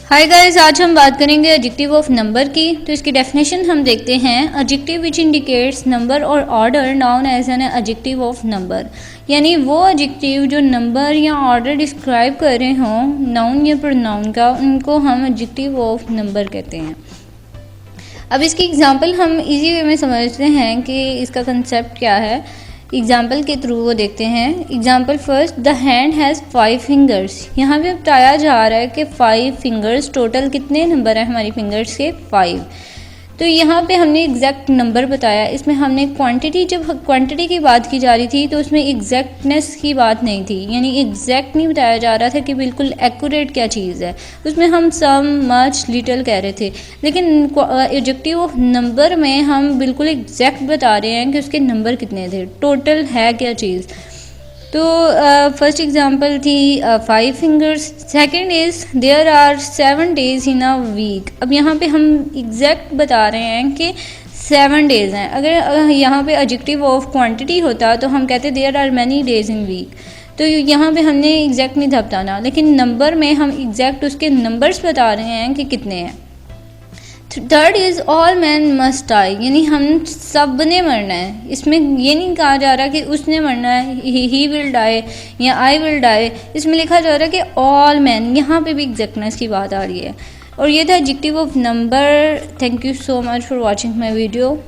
Hi guys, आज हम बात करेंगे एडजेक्टिव ऑफ नंबर की। तो इसकी डेफिनेशन हम देखते हैं। एडजेक्टिव विच इंडिकेट्स नंबर और order noun as an adjective of number, यानी वो एडजेक्टिव जो नंबर या ऑर्डर डिस्क्राइब कर रहे हों नाउन या प्रोनाउन का, उनको हम एडजेक्टिव ऑफ नंबर कहते हैं। अब इसकी एग्जांपल हम इजी वे में समझते हैं कि इसका कंसेप्ट क्या है। एग्जाम्पल के थ्रू वो देखते हैं। Example first, the hand has 5 fingers. यहाँ पे बताया जा रहा है कि 5 फिंगर्स, टोटल कितने नंबर है हमारी फिंगर्स के? 5। तो यहाँ पे हमने एग्जैक्ट नंबर बताया। इसमें हमने क्वांटिटी, जब क्वांटिटी की बात की जा रही थी तो उसमें एग्जैक्टनेस की बात नहीं थी, यानी एग्जैक्ट नहीं बताया जा रहा था कि बिल्कुल एक्यूरेट क्या चीज़ है। उसमें हम सम, मच, लिटिल कह रहे थे। लेकिन एडजेक्टिव ऑफ नंबर में हम बिल्कुल एग्जैक्ट बता रहे हैं कि उसके नंबर कितने थे, टोटल है क्या चीज़। तो फर्स्ट एग्जांपल थी 5 fingers. Second is there are 7 days in a week. अब यहाँ पे हम एग्जैक्ट बता रहे हैं कि 7 डेज़ हैं। अगर यहाँ पे एडजेक्टिव ऑफ क्वांटिटी होता तो हम कहते there are many days in week. तो यहाँ पे हमने एग्जैक्ट नहीं था बताना, लेकिन नंबर में हम एग्जैक्ट उसके नंबर्स बता रहे हैं कि कितने हैं। Third is all man must die, यानी हम सब ने मरना है। इसमें ये नहीं कहा जा रहा कि उसने मरना है, ही विल डाई या आई विल डाई। इसमें लिखा जा रहा है कि ऑल मैन। यहाँ पे भी एग्जैक्टनेस की बात आ रही है। और ये था adjective of number. Thank you so much for watching my video.